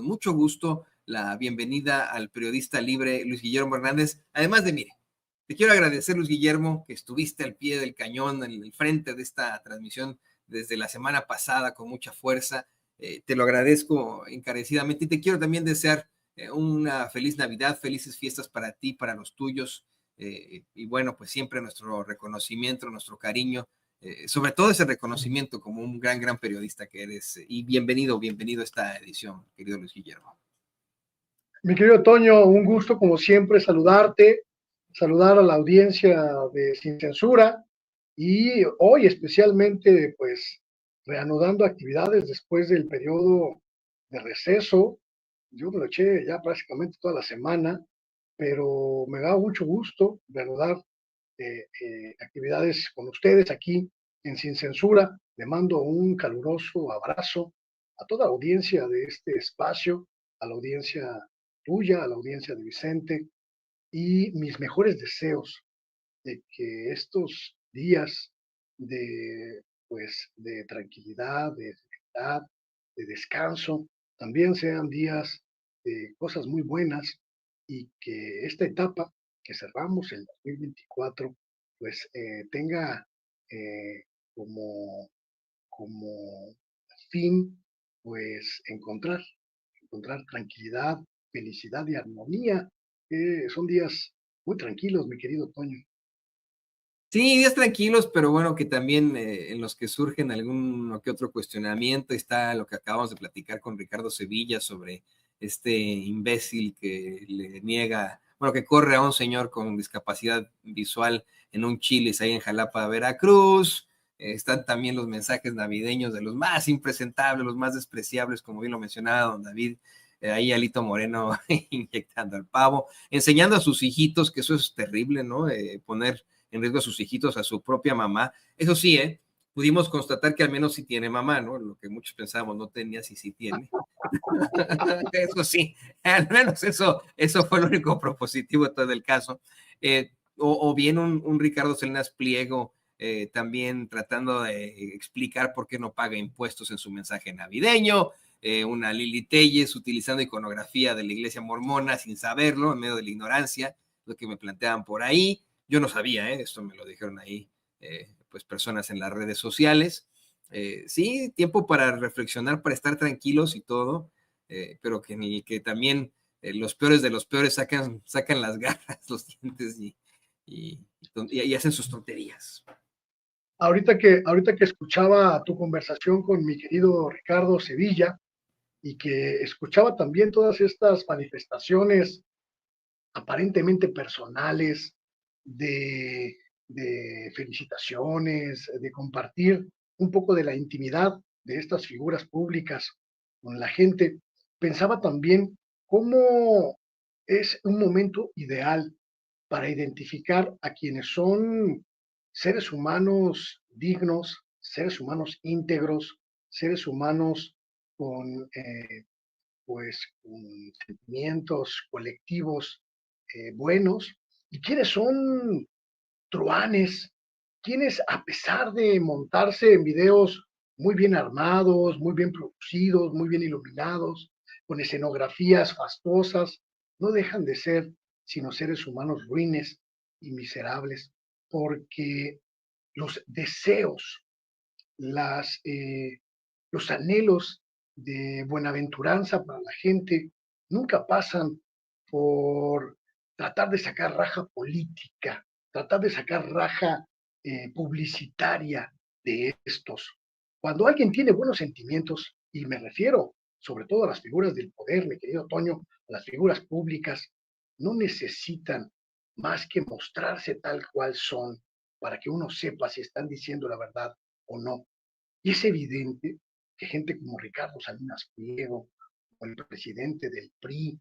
mucho gusto la bienvenida al periodista libre Luis Guillermo Hernández. Además de, mire, te quiero agradecer, Luis Guillermo, que estuviste al pie del cañón en el frente de esta transmisión desde la semana pasada con mucha fuerza. Te lo agradezco encarecidamente y te quiero también desear una feliz Navidad, felices fiestas para ti, para los tuyos. Y bueno, pues siempre nuestro reconocimiento, nuestro cariño, sobre todo ese reconocimiento como un gran periodista que eres. Y bienvenido a esta edición, querido Luis Guillermo. Mi querido Toño, un gusto como siempre saludarte, saludar a la audiencia de Sin Censura y hoy especialmente pues reanudando actividades después del periodo de receso. Yo me lo eché ya prácticamente toda la semana, pero me da mucho gusto reanudar actividades con ustedes aquí en Sin Censura. Le mando un caluroso abrazo a toda la audiencia de este espacio, a la audiencia tuya, a la audiencia de Vicente, y mis mejores deseos de que estos días de, pues, de tranquilidad, de felicidad, de descanso, también sean días de cosas muy buenas y que esta etapa que cerramos el 2024 pues tenga eh, como, como fin pues encontrar tranquilidad, felicidad y armonía. Son días muy tranquilos, mi querido Toño. Sí, días tranquilos, pero bueno, que también en los que surgen algún que otro cuestionamiento. Está lo que acabamos de platicar con Ricardo Sevilla sobre este imbécil que le niega, bueno, que corre a un señor con discapacidad visual en un Chili's ahí en Jalapa, Veracruz. Están también los mensajes navideños de los más impresentables, los más despreciables, como bien lo mencionaba don David, ahí Alito Moreno inyectando al pavo, enseñando a sus hijitos, que eso es terrible, ¿no? Poner en riesgo a sus hijitos, a su propia mamá. Eso sí, pudimos constatar que al menos sí tiene mamá, ¿no? Lo que muchos pensábamos no tenía, sí tiene. Eso sí, al menos eso fue lo único propositivo de todo el caso. O bien un Ricardo Salinas Pliego también tratando de explicar por qué no paga impuestos en su mensaje navideño. Una Lili Telles utilizando iconografía de la iglesia mormona sin saberlo, en medio de la ignorancia, lo que me planteaban por ahí. Yo no sabía, esto me lo dijeron ahí, pues personas en las redes sociales. Sí, tiempo para reflexionar, para estar tranquilos y todo, pero que también los peores de los peores sacan las garras, los dientes y hacen sus tonterías. Ahorita que escuchaba tu conversación con mi querido Ricardo Sevilla y que escuchaba también todas estas manifestaciones aparentemente personales de felicitaciones, de compartir un poco de la intimidad de estas figuras públicas con la gente, pensaba también cómo es un momento ideal para identificar a quienes son seres humanos dignos, seres humanos íntegros, seres humanos con, con sentimientos colectivos buenos, y quienes son truanes, quienes a pesar de montarse en videos muy bien armados, muy bien producidos, muy bien iluminados, con escenografías fastuosas, no dejan de ser sino seres humanos ruines y miserables, porque los deseos, las, los anhelos de buenaventuranza para la gente nunca pasan por tratar de sacar raja política, tratar de sacar raja publicitaria de estos. Cuando alguien tiene buenos sentimientos, y me refiero sobre todo a las figuras del poder, mi querido Toño, a las figuras públicas, no necesitan más que mostrarse tal cual son para que uno sepa si están diciendo la verdad o no. Y es evidente que gente como Ricardo Salinas Pliego, o el presidente del PRI,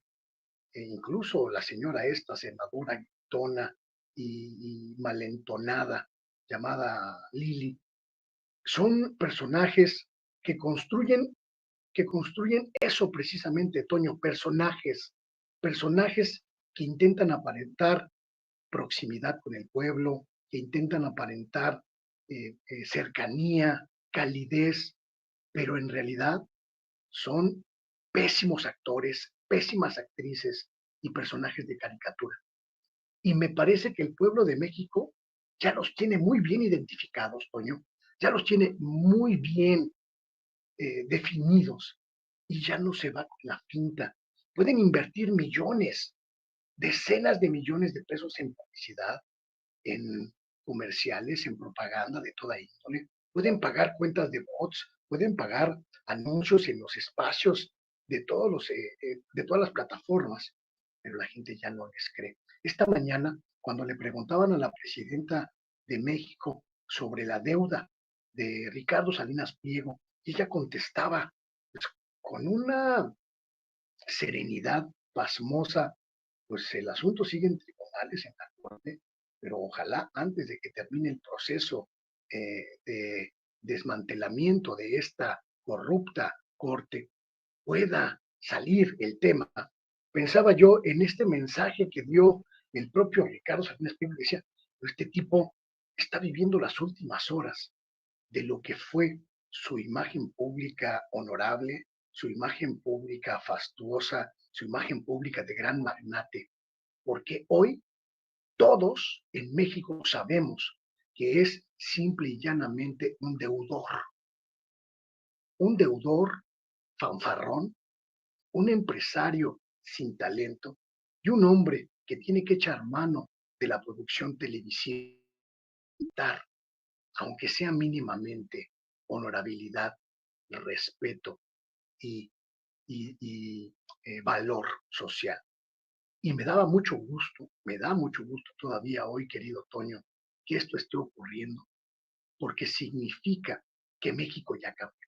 e incluso la señora esta senadora gritona y malentonada llamada Lili, son personajes que construyen eso precisamente, Toño, personajes que intentan aparentar proximidad con el pueblo, que intentan aparentar cercanía, calidez, pero en realidad son pésimos actores, pésimas actrices y personajes de caricatura. Y me parece que el pueblo de México ya los tiene muy bien identificados, Toño, ya los tiene muy bien definidos y ya no se va con la finta. Pueden invertir millones, decenas de millones de pesos en publicidad, en comerciales, en propaganda de toda índole. Pueden pagar cuentas de bots, pueden pagar anuncios en los espacios de todas las plataformas, pero la gente ya no les cree. Esta mañana, cuando le preguntaban a la presidenta de México sobre la deuda de Ricardo Salinas Pliego, ella contestaba pues, con una serenidad pasmosa, pues el asunto sigue en tribunales, en la corte, pero ojalá antes de que termine el proceso de desmantelamiento de esta corrupta corte pueda salir el tema. Pensaba yo en este mensaje que dio el propio Ricardo Salinas Pliego, que decía, este tipo está viviendo las últimas horas de lo que fue su imagen pública honorable, su imagen pública fastuosa, su imagen pública de gran magnate, porque hoy todos en México sabemos que es simple y llanamente un deudor fanfarrón, un empresario sin talento y un hombre que tiene que echar mano de la producción televisiva, aunque sea mínimamente, honorabilidad, respeto y, valor social. Y me da mucho gusto todavía hoy, querido Toño, que esto esté ocurriendo, porque significa que México ya cambió.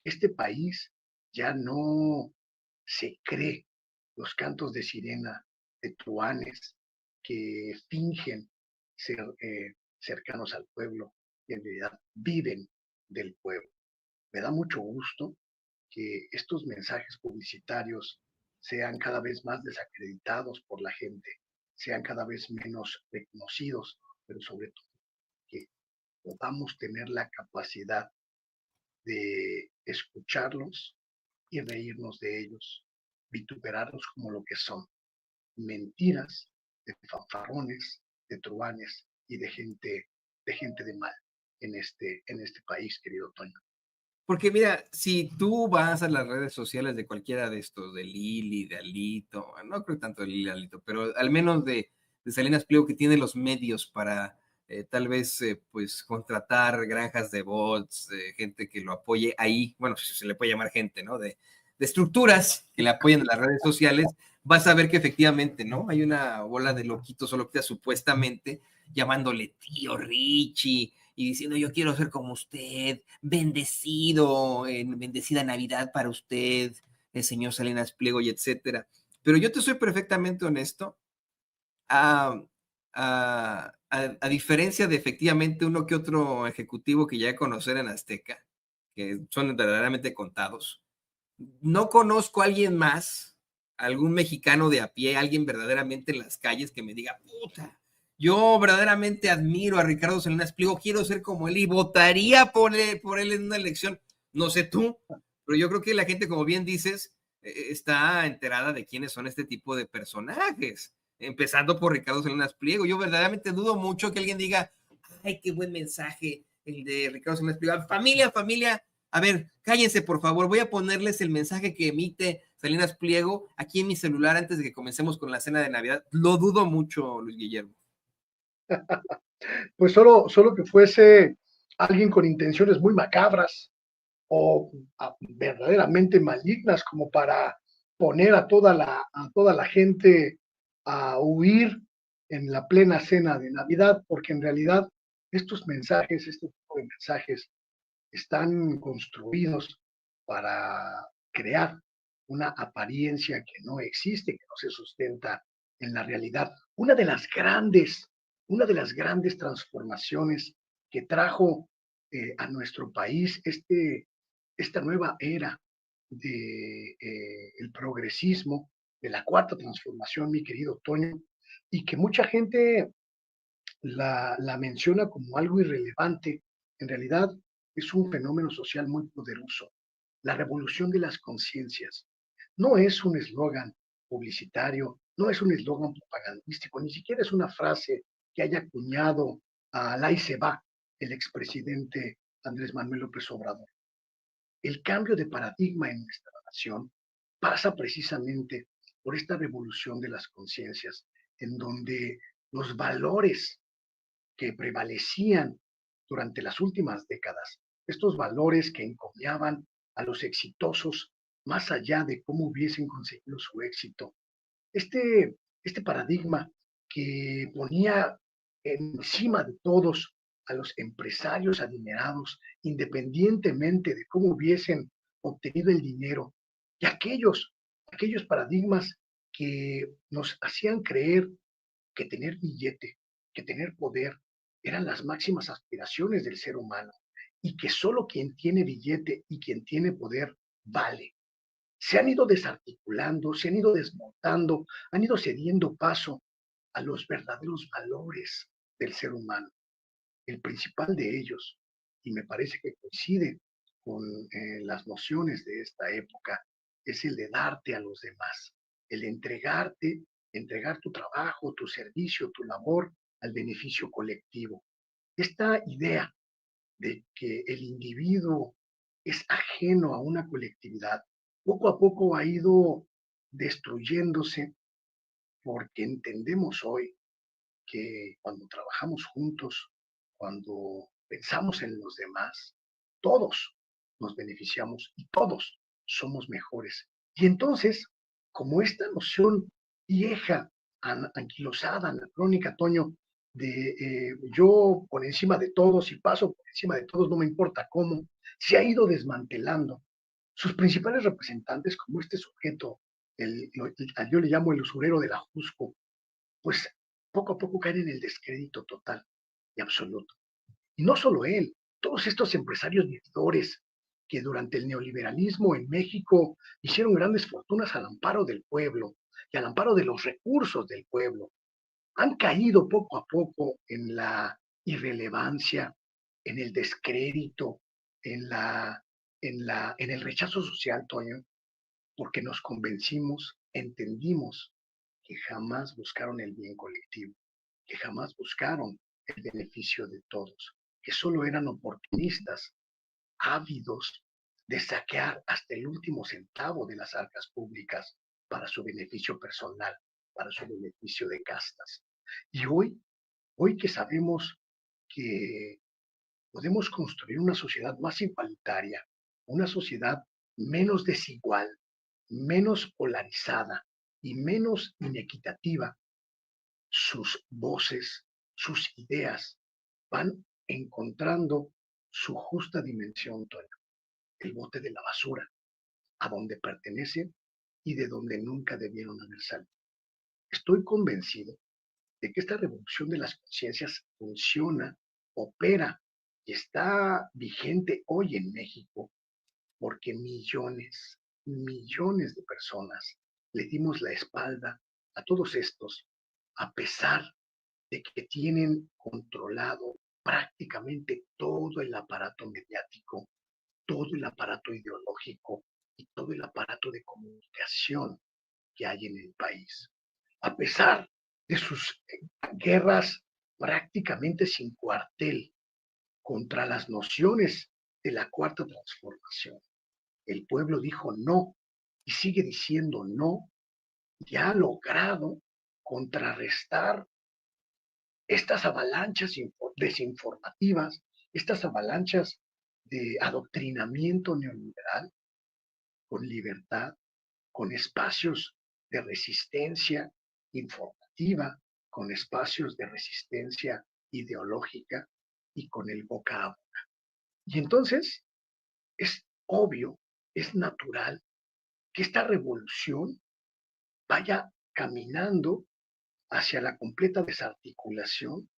Este país ya no se cree los cantos de sirena de truanes que fingen ser cercanos al pueblo y en realidad viven del pueblo. Me da mucho gusto que estos mensajes publicitarios sean cada vez más desacreditados por la gente, sean cada vez menos reconocidos, pero sobre todo que podamos tener la capacidad de escucharlos y reírnos de ellos, vituperarlos como lo que son, mentiras de fanfarrones, de truanes y de gente de mal en este país, querido Toño. Porque mira, si tú vas a las redes sociales de cualquiera de estos, de Lili, de Alito, no creo tanto de Lili Alito, pero al menos de Salinas Pliego, que tiene los medios para tal vez pues contratar granjas de bots, gente que lo apoye ahí, bueno, si se le puede llamar gente, ¿no? De estructuras que le apoyen en las redes sociales, vas a ver que efectivamente, ¿no? Hay una bola de loquitos o loquitas supuestamente llamándole tío Richie y diciendo yo quiero ser como usted, bendecido, bendecida Navidad para usted, el señor Salinas Pliego y etcétera. Pero yo te soy perfectamente honesto, a, a diferencia de efectivamente uno que otro ejecutivo que ya conocer en Azteca, que son verdaderamente contados, no conozco a alguien más, algún mexicano de a pie, alguien verdaderamente en las calles que me diga, puta, yo verdaderamente admiro a Ricardo Salinas Pliego, quiero ser como él y votaría por él en una elección. No sé tú, pero yo creo que la gente, como bien dices, está enterada de quiénes son este tipo de personajes, empezando por Ricardo Salinas Pliego. Yo verdaderamente dudo mucho que alguien diga, ay, qué buen mensaje el de Ricardo Salinas Pliego. Familia, familia, a ver, cállense por favor, voy a ponerles el mensaje que emite Salinas Pliego aquí en mi celular antes de que comencemos con la cena de Navidad. Lo dudo mucho, Luis Guillermo. Pues solo que fuese alguien con intenciones muy macabras o verdaderamente malignas como para poner a toda la gente a huir en la plena cena de Navidad, porque en realidad estos mensajes, este tipo de mensajes están construidos para crear una apariencia que no existe, que no se sustenta en la realidad. Una de las grandes transformaciones que trajo a nuestro país esta nueva era de el progresismo, de la cuarta transformación, mi querido Toño, y que mucha gente la menciona como algo irrelevante, en realidad es un fenómeno social muy poderoso, la revolución de las conciencias. no es un eslogan publicitario, no es un eslogan propagandístico, ni siquiera es una frase que haya acuñado a ahí se va el expresidente Andrés Manuel López Obrador. El cambio de paradigma en nuestra nación pasa precisamente por esta revolución de las conciencias, en donde los valores que prevalecían durante las últimas décadas, estos valores que encomiaban a los exitosos más allá de cómo hubiesen conseguido su éxito, este paradigma que ponía encima de todos a los empresarios adinerados, independientemente de cómo hubiesen obtenido el dinero, y aquellos paradigmas que nos hacían creer que tener billete, que tener poder, eran las máximas aspiraciones del ser humano, y que solo quien tiene billete y quien tiene poder vale. Se han ido desarticulando, se han ido desmontando, han ido cediendo paso a los verdaderos valores del ser humano. El principal de ellos, y me parece que coincide con las nociones de esta época, es el de darte a los demás, el entregarte, entregar tu trabajo, tu servicio, tu labor al beneficio colectivo. Esta idea de que el individuo es ajeno a una colectividad, poco a poco ha ido destruyéndose porque entendemos hoy que cuando trabajamos juntos, cuando pensamos en los demás, todos nos beneficiamos y todos somos mejores. Y entonces, como esta noción vieja, anquilosada, anacrónica, Toño, de yo por encima de todos y paso por encima de todos, no me importa cómo, se ha ido desmantelando. Sus principales representantes, como este sujeto, yo le llamo el usurero de la Jusco, pues poco a poco caen en el descrédito total y absoluto. Y no solo él, todos estos empresarios vividores que durante el neoliberalismo en México hicieron grandes fortunas al amparo del pueblo y al amparo de los recursos del pueblo, han caído poco a poco en la irrelevancia, en el descrédito, en el rechazo social, Toño, porque nos convencimos, entendimos que jamás buscaron el bien colectivo, que jamás buscaron el beneficio de todos, que solo eran oportunistas, ávidos de saquear hasta el último centavo de las arcas públicas para su beneficio personal, para su beneficio de castas. Y hoy que sabemos que podemos construir una sociedad más igualitaria, una sociedad menos desigual, menos polarizada y menos inequitativa, sus voces, sus ideas van encontrando su justa dimensión, Toño, el bote de la basura, a donde pertenecen y de donde nunca debieron haber salido. Estoy convencido de que esta revolución de las conciencias funciona, opera y está vigente hoy en México porque millones de personas le dimos la espalda a todos estos, a pesar de que tienen controlado prácticamente todo el aparato mediático, todo el aparato ideológico y todo el aparato de comunicación que hay en el país. A pesar de sus guerras prácticamente sin cuartel contra las nociones de la cuarta transformación, el pueblo dijo no y sigue diciendo no y ha logrado contrarrestar estas avalanchas desinformativas, estas avalanchas de adoctrinamiento neoliberal con libertad, con espacios de resistencia informativa, con espacios de resistencia ideológica y con el boca a boca. Y entonces es obvio, es natural que esta revolución vaya caminando hacia la completa desarticulación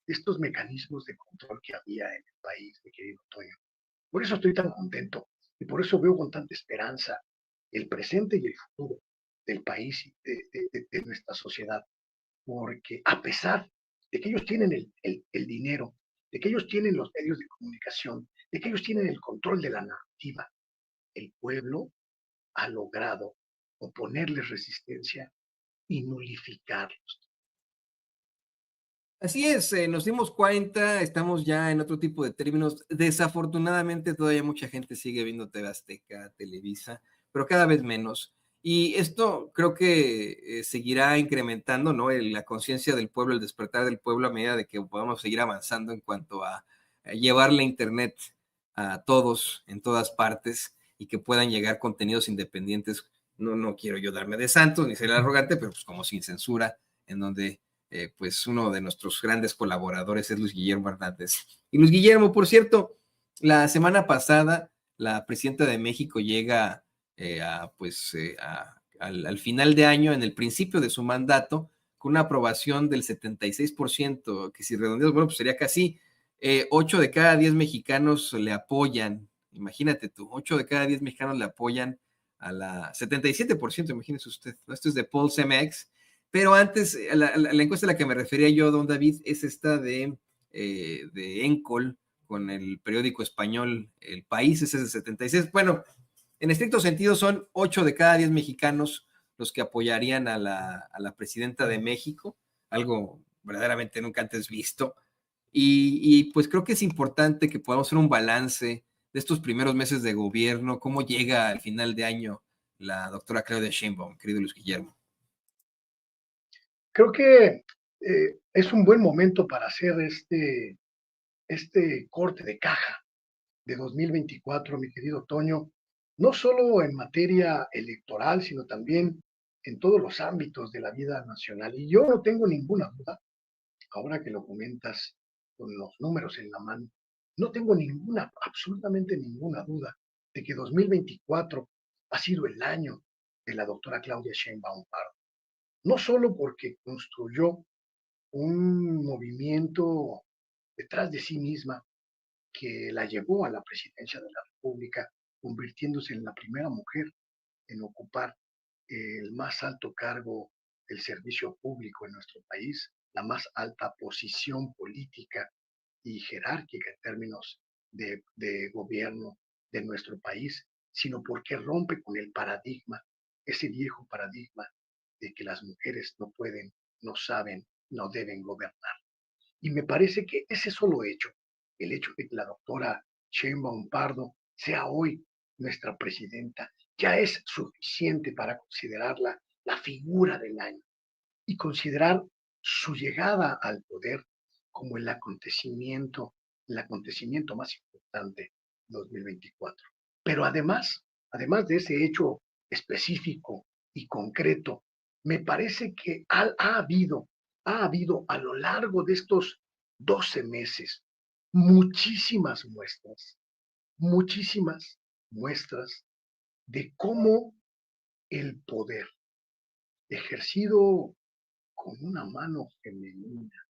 de estos mecanismos de control que había en el país, mi querido Toño. Por eso estoy tan contento y por eso veo con tanta esperanza el presente y el futuro del país y de nuestra sociedad, porque a pesar de que ellos tienen el dinero, de que ellos tienen los medios de comunicación, de que ellos tienen el control de la narrativa, el pueblo ha logrado oponerles resistencia y nulificarlos. Así es, nos dimos cuenta, estamos ya en otro tipo de términos. Desafortunadamente, todavía mucha gente sigue viendo TV Azteca, Televisa, pero cada vez menos. Y esto creo que seguirá incrementando, ¿no? La conciencia del pueblo, el despertar del pueblo a medida de que podamos seguir avanzando en cuanto a llevarle Internet a todos, en todas partes, y que puedan llegar contenidos independientes. No, no quiero yo darme de santos ni ser arrogante, pero pues como sin censura, en donde pues uno de nuestros grandes colaboradores es Luis Guillermo Hernández. Y Luis Guillermo, por cierto, la semana pasada la presidenta de México llega al final de año, en el principio de su mandato, con una aprobación del 76%, que si redondeamos, bueno, pues sería casi 8 de cada 10 mexicanos le apoyan. Imagínate tú, 8 de cada 10 mexicanos le apoyan a la 77%, imagínese usted. Esto es de Paul CMX. Pero antes, la encuesta a la que me refería yo, don David, es esta de Encol con el periódico español El País, ese es de 76. Bueno, en estricto sentido son 8 de cada 10 mexicanos los que apoyarían a la presidenta de México, algo verdaderamente nunca antes visto. Y pues creo que es importante que podamos hacer un balance de estos primeros meses de gobierno, cómo llega al final de año la doctora Claudia Sheinbaum, querido Luis Guillermo. Creo que es un buen momento para hacer este corte de caja de 2024, mi querido Toño, no solo en materia electoral, sino también en todos los ámbitos de la vida nacional. Y yo no tengo ninguna duda, ahora que lo comentas con los números en la mano, no tengo ninguna, absolutamente ninguna duda de que 2024 ha sido el año de la doctora Claudia Sheinbaum Pardo. No solo porque construyó un movimiento detrás de sí misma que la llevó a la presidencia de la República, convirtiéndose en la primera mujer en ocupar el más alto cargo del servicio público en nuestro país, la más alta posición política y jerárquica en términos de gobierno de nuestro país, sino porque rompe con el paradigma, ese viejo paradigma de que las mujeres no pueden, no saben, no deben gobernar. Y me parece que ese solo hecho, el hecho de que la doctora Sheinbaum Pardo sea hoy nuestra presidenta, ya es suficiente para considerarla la figura del año y considerar su llegada al poder como el acontecimiento más importante de 2024. Pero además de ese hecho específico y concreto, me parece que ha habido a lo largo de estos 12 meses muchísimas muestras de cómo el poder ejercido con una mano femenina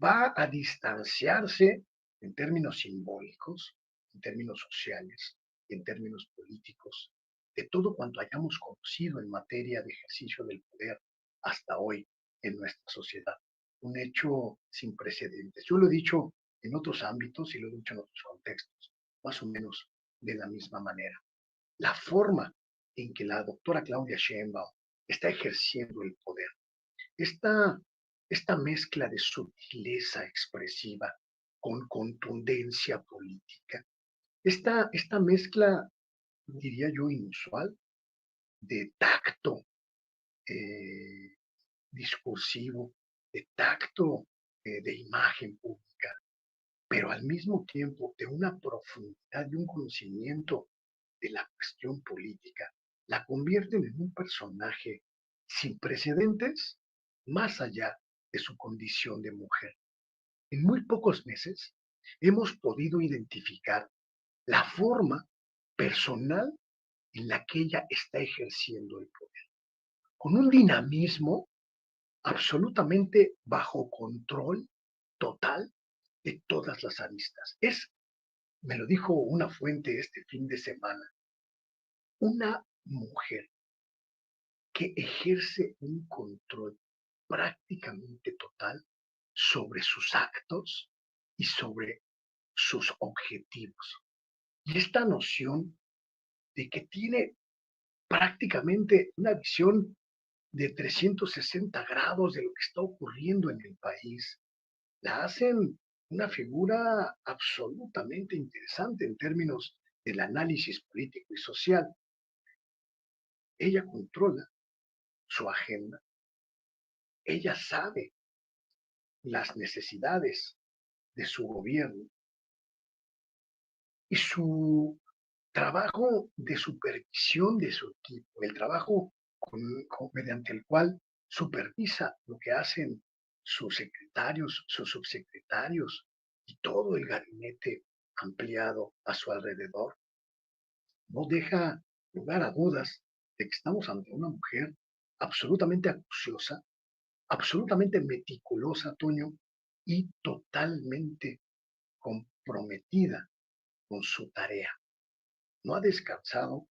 va a distanciarse en términos simbólicos, en términos sociales, en términos políticos, de todo cuanto hayamos conocido en materia de ejercicio del poder hasta hoy en nuestra sociedad. Un hecho sin precedentes. Yo lo he dicho en otros ámbitos y lo he dicho en otros contextos, más o menos de la misma manera. La forma en que la doctora Claudia Sheinbaum está ejerciendo el poder, esta, esta mezcla de sutileza expresiva con contundencia política, esta mezcla, diría yo, inusual de tacto eh, discursivo, de tacto de imagen pública, pero al mismo tiempo de una profundidad y un conocimiento de la cuestión política, la convierten en un personaje sin precedentes más allá de su condición de mujer. En muy pocos meses hemos podido identificar la forma personal en la que ella está ejerciendo el poder, con un dinamismo absolutamente bajo control total de todas las aristas. Me lo dijo una fuente este fin de semana, una mujer que ejerce un control prácticamente total sobre sus actos y sobre sus objetivos. Y esta noción de que tiene prácticamente una visión de 360 grados de lo que está ocurriendo en el país. La hacen una figura absolutamente interesante en términos del análisis político y social. Ella controla su agenda, ella sabe las necesidades de su gobierno y su trabajo de supervisión de su equipo, el trabajo mediante el cual supervisa lo que hacen sus secretarios, sus subsecretarios y todo el gabinete ampliado a su alrededor, no deja lugar a dudas de que estamos ante una mujer absolutamente acuciosa, absolutamente meticulosa, Toño, y totalmente comprometida con su tarea. No ha descansado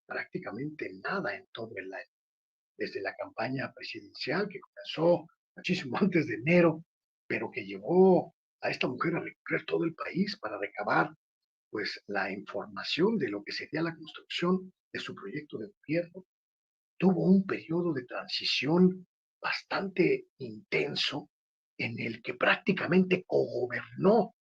prácticamente nada en todo el año, desde la campaña presidencial que comenzó muchísimo antes de enero, pero que llevó a esta mujer a recorrer todo el país para recabar pues la información de lo que sería la construcción de su proyecto de gobierno. Tuvo un periodo de transición bastante intenso en el que prácticamente cogobernó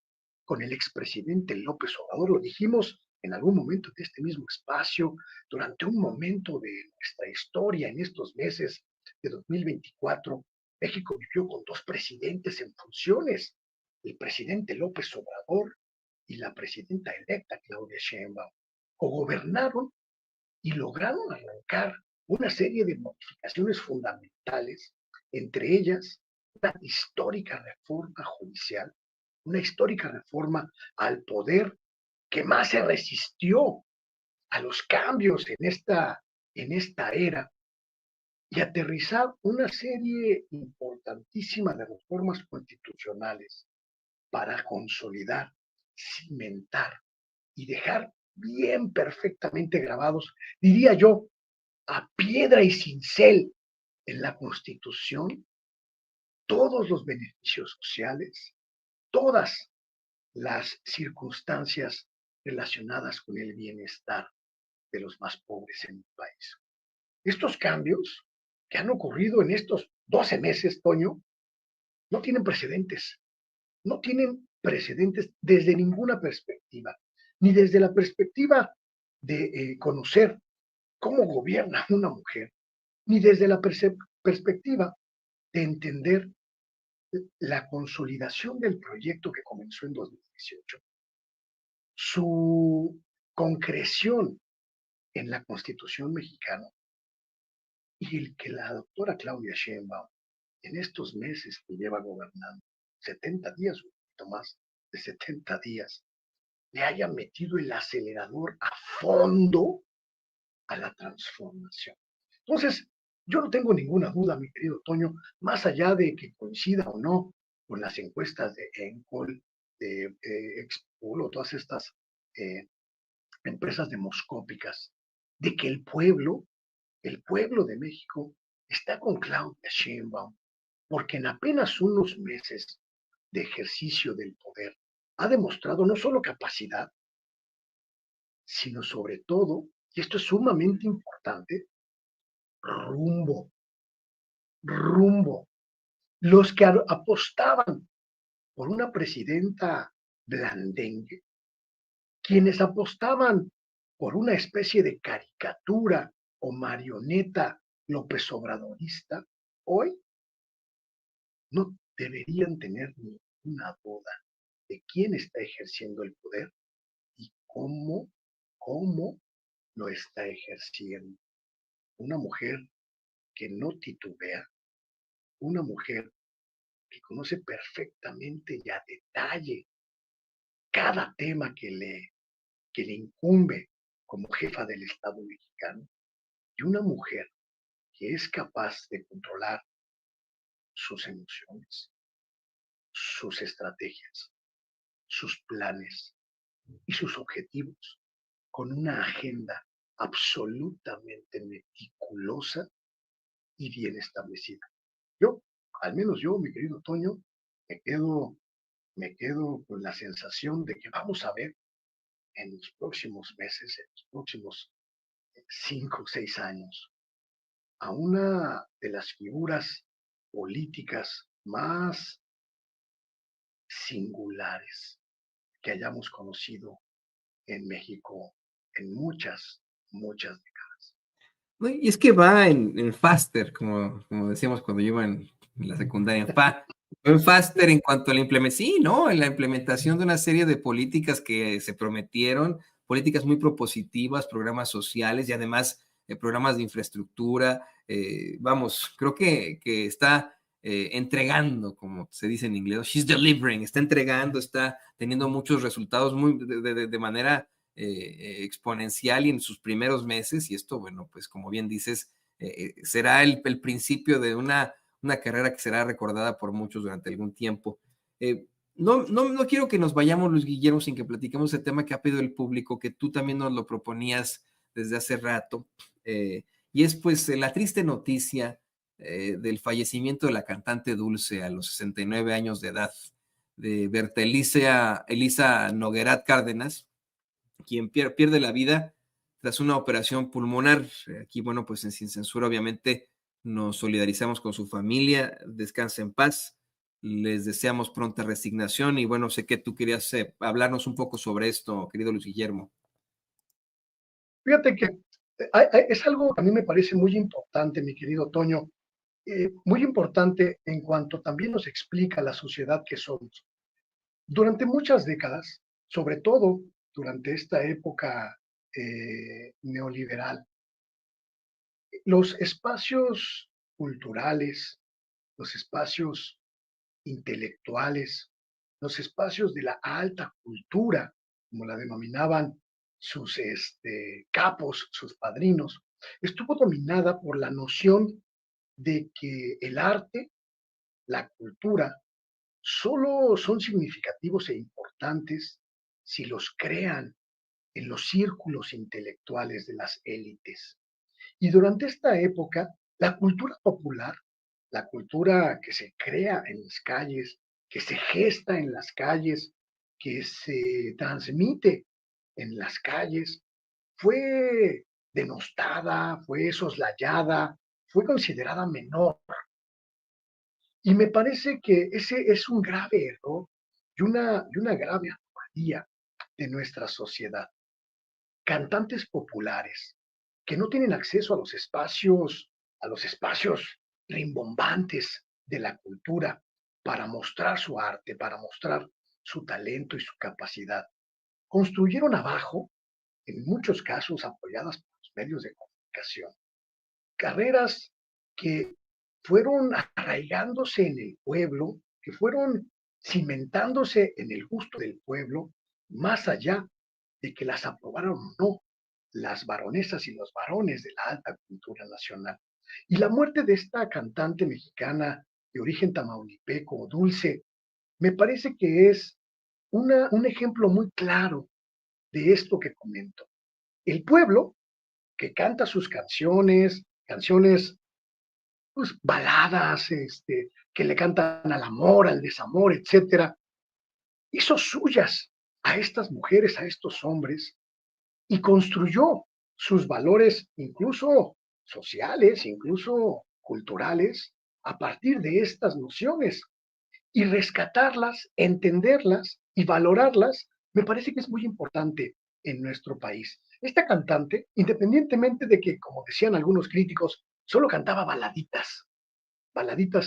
con el expresidente López Obrador. Lo dijimos en algún momento de este mismo espacio, durante un momento de nuestra historia en estos meses de 2024, México vivió con dos presidentes en funciones, el presidente López Obrador y la presidenta electa Claudia Sheinbaum. Cogobernaron y lograron arrancar una serie de modificaciones fundamentales, entre ellas una histórica reforma judicial, una histórica reforma al poder que más se resistió a los cambios en esta era y aterrizar una serie importantísima de reformas constitucionales para consolidar, cimentar y dejar bien perfectamente grabados, diría yo, a piedra y cincel en la Constitución todos los beneficios sociales, todas las circunstancias relacionadas con el bienestar de los más pobres en el país. Estos cambios que han ocurrido en estos 12 meses, Toño, no tienen precedentes. No tienen precedentes desde ninguna perspectiva, ni desde la perspectiva de conocer cómo gobierna una mujer, ni desde la perspectiva de entender la consolidación del proyecto que comenzó en 2018, su concreción en la Constitución mexicana y el que la doctora Claudia Sheinbaum en estos meses que lleva gobernando, 70 días, un poquito más de 70 días, le haya metido el acelerador a fondo a la transformación. Entonces, yo no tengo ninguna duda, mi querido Toño, más allá de que coincida o no con las encuestas de Encol, de Expol o todas estas eh, empresas demoscópicas, de que el pueblo de México, está con Claudia Sheinbaum, porque en apenas unos meses de ejercicio del poder ha demostrado no solo capacidad, sino sobre todo, y esto es sumamente importante, rumbo, rumbo. Los que apostaban por una presidenta blandengue, quienes apostaban por una especie de caricatura o marioneta López Obradorista, hoy no deberían tener ninguna duda de quién está ejerciendo el poder y cómo lo está ejerciendo. Una mujer que no titubea, una mujer que conoce perfectamente y a detalle cada tema que le incumbe como jefa del Estado mexicano, y una mujer que es capaz de controlar sus emociones, sus estrategias, sus planes y sus objetivos con una agenda absolutamente meticulosa y bien establecida. Yo, al menos yo, mi querido Toño, me quedo, me quedo con la sensación de que vamos a ver en los próximos meses, en los próximos 5 o 6 años a una de las figuras políticas más singulares que hayamos conocido en México en muchas décadas. No, y es que va en faster, como decíamos cuando yo iba en la secundaria, en faster en cuanto a la implementación, sí, ¿no? En la implementación de una serie de políticas que se prometieron, políticas muy propositivas, programas sociales y además programas de infraestructura. Vamos, creo que está entregando, como se dice en inglés, she's delivering, está entregando, está teniendo muchos resultados muy de manera exponencial y en sus primeros meses, y esto, bueno, pues como bien dices, será el principio de una carrera que será recordada por muchos durante algún tiempo. No quiero que nos vayamos, Luis Guillermo, sin que platiquemos el tema que ha pedido el público, que tú también nos lo proponías desde hace rato, y es pues la triste noticia del fallecimiento de la cantante Dulce a los 69 años de edad, de Berta Elisa Noguerat Cárdenas, quien pierde la vida tras una operación pulmonar. Aquí, bueno, pues en Sin Censura, obviamente, nos solidarizamos con su familia, descansa en paz, les deseamos pronta resignación y bueno, sé que tú querías hablarnos un poco sobre esto, querido Luis Guillermo. Fíjate que es algo que a mí me parece muy importante, mi querido Toño, muy importante en cuanto también nos explica la sociedad que somos. Durante muchas décadas, sobre todo durante esta época neoliberal, los espacios culturales, los espacios intelectuales, los espacios de la alta cultura, como la denominaban sus capos, sus padrinos, estuvo dominada por la noción de que el arte, la cultura, solo son significativos e importantes si los crean en los círculos intelectuales de las élites. Y durante esta época, la cultura popular, la cultura que se crea en las calles, que se gesta en las calles, que se transmite en las calles, fue denostada, fue soslayada, fue considerada menor. Y me parece que ese es un grave error y una grave anomalía de nuestra sociedad. Cantantes populares que no tienen acceso a los espacios rimbombantes de la cultura para mostrar su arte, para mostrar su talento y su capacidad. Construyeron abajo, en muchos casos apoyadas por los medios de comunicación, carreras que fueron arraigándose en el pueblo, que fueron cimentándose en el gusto del pueblo, más allá de que las aprobaron o no las baronesas y los varones de la alta cultura nacional. Y la muerte de esta cantante mexicana de origen tamaulipeco, Dulce, me parece que es un ejemplo muy claro de esto que comento. El pueblo que canta sus canciones pues, baladas, que le cantan al amor, al desamor, etcétera, hizo suyas a estas mujeres, a estos hombres, y construyó sus valores, incluso sociales, incluso culturales, a partir de estas nociones. Y rescatarlas, entenderlas y valorarlas, me parece que es muy importante en nuestro país. Esta cantante, independientemente de que, como decían algunos críticos, solo cantaba baladitas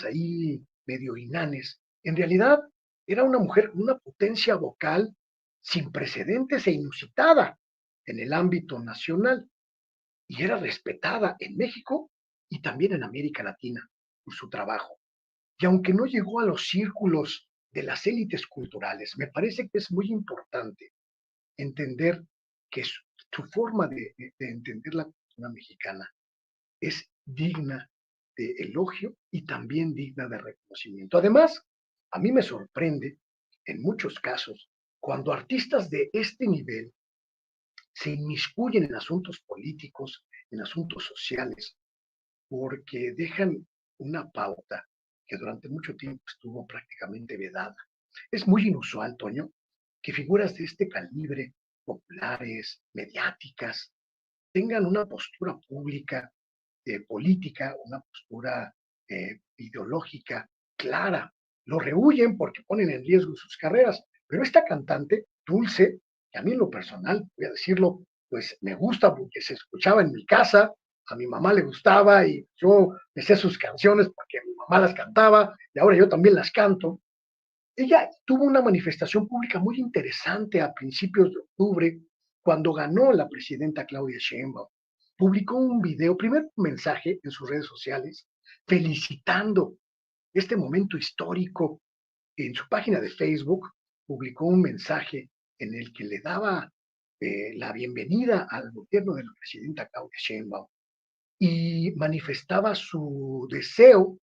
ahí medio inanes. En realidad era una mujer con una potencia vocal sin precedentes e inusitada en el ámbito nacional y era respetada en México y también en América Latina por su trabajo. Y aunque no llegó a los círculos de las élites culturales, me parece que es muy importante entender que su forma de entender la cultura mexicana es digna de elogio y también digna de reconocimiento. Además, a mí me sorprende en muchos casos cuando artistas de este nivel se inmiscuyen en asuntos políticos, en asuntos sociales, porque dejan una pauta que durante mucho tiempo estuvo prácticamente vedada. Es muy inusual, Toño, que figuras de este calibre, populares, mediáticas, tengan una postura pública, política, una postura ideológica clara. Lo rehuyen porque ponen en riesgo sus carreras. Pero esta cantante, Dulce, que a mí en lo personal, voy a decirlo, pues me gusta porque se escuchaba en mi casa, a mi mamá le gustaba y yo me sé sus canciones porque mi mamá las cantaba y ahora yo también las canto. Ella tuvo una manifestación pública muy interesante a principios de octubre, cuando ganó la presidenta Claudia Sheinbaum. Publicó un video, primer mensaje en sus redes sociales, felicitando este momento histórico. En su página de Facebook publicó un mensaje en el que le daba la bienvenida al gobierno de la presidenta Claudia Sheinbaum y manifestaba su deseo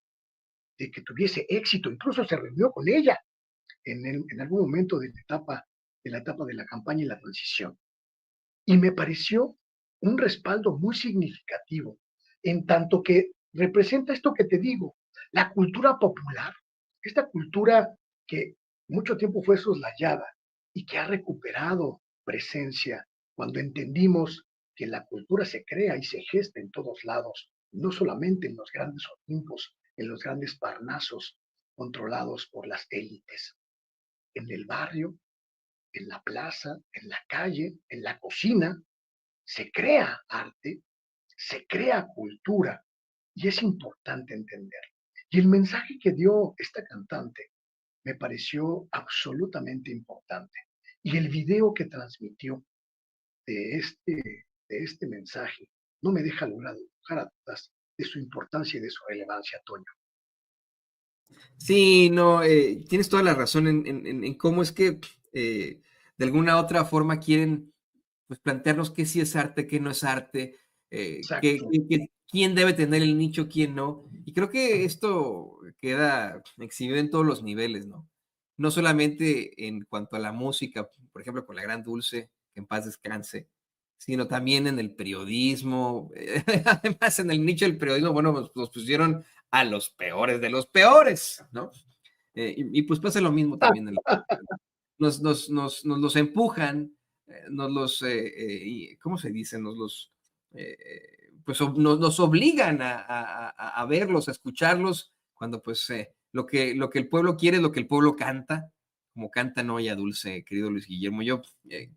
de que tuviese éxito. Incluso se reunió con ella en algún momento de la etapa de la campaña y la transición. Y me pareció un respaldo muy significativo, en tanto que representa esto que te digo, la cultura popular, esta cultura que mucho tiempo fue soslayada y que ha recuperado presencia cuando entendimos que la cultura se crea y se gesta en todos lados, no solamente en los grandes olimpos, en los grandes parnasos controlados por las élites, en el barrio, en la plaza, en la calle, en la cocina, se crea arte, se crea cultura y es importante entenderlo. Y el mensaje que dio esta cantante me pareció absolutamente importante. Y el video que transmitió de este mensaje no me deja lugar a dudas de su importancia y de su relevancia, Toño. Sí, no, tienes toda la razón en cómo es que de alguna otra forma quieren pues, plantearnos qué sí es arte, qué no es arte, Exacto. quién debe tener el nicho, quién no. Y creo que esto queda exhibido en todos los niveles, ¿no? No solamente en cuanto a la música, por ejemplo, con la Gran Dulce, que en paz descanse, sino también en el periodismo. Además, en el nicho del periodismo, bueno, pues, los pusieron a los peores de los peores, ¿no? Pues pasa lo mismo también en la política. Nos los empujan, nos los, ¿cómo se dice? Pues nos obligan a verlos, a escucharlos, cuando pues lo que el pueblo quiere es lo que el pueblo canta, como canta Noya Dulce, querido Luis Guillermo. Yo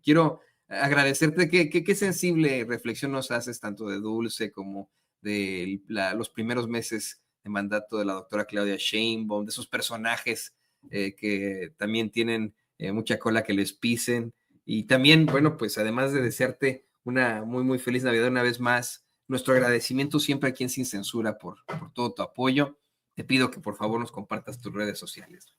quiero agradecerte qué sensible reflexión nos haces tanto de Dulce como de los primeros meses de mandato de la doctora Claudia Sheinbaum, de esos personajes que también tienen mucha cola que les pisen. Y también, bueno, pues además de desearte una muy, muy feliz Navidad una vez más, nuestro agradecimiento siempre aquí en Sin Censura por todo tu apoyo. Te pido que por favor nos compartas tus redes sociales.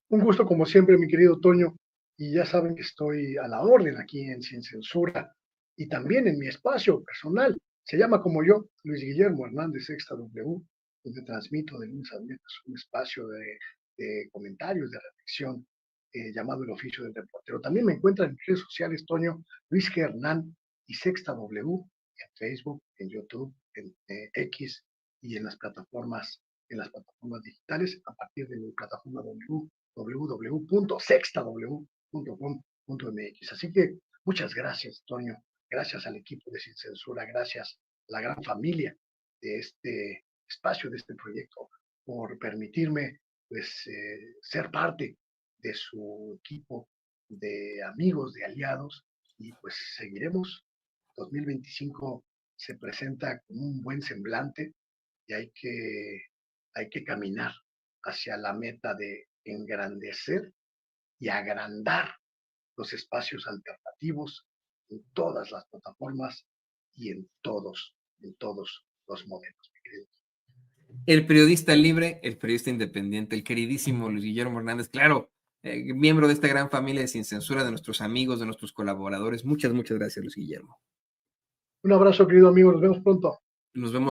Un gusto como siempre, mi querido Toño, y ya saben que estoy a la orden aquí en Sin Censura y también en mi espacio personal. Se llama como yo, Luis Guillermo Hernández Sexta W, donde transmito de lunes a viernes un espacio de comentarios, de reflexión, llamado El Oficio del Reportero. También me encuentran en redes sociales, Toño, Luis G. Hernán y Sexta W, en Facebook, en YouTube, en X y en las plataformas digitales a partir de mi plataforma www.sextaw.com.mx. Así que muchas gracias, Toño. Gracias al equipo de Sin Censura, gracias a la gran familia de este espacio, de este proyecto, por permitirme pues, ser parte de su equipo de amigos, de aliados, y pues seguiremos. 2025 se presenta con un buen semblante y hay que caminar hacia la meta de engrandecer y agrandar los espacios alternativos en todas las plataformas y en todos los modelos. El periodista libre, el periodista independiente, el queridísimo Luis Guillermo Hernández, claro, miembro de esta gran familia de Sin Censura, de nuestros amigos, de nuestros colaboradores. Muchas, muchas gracias, Luis Guillermo. Un abrazo, querido amigo, nos vemos pronto. Nos vemos.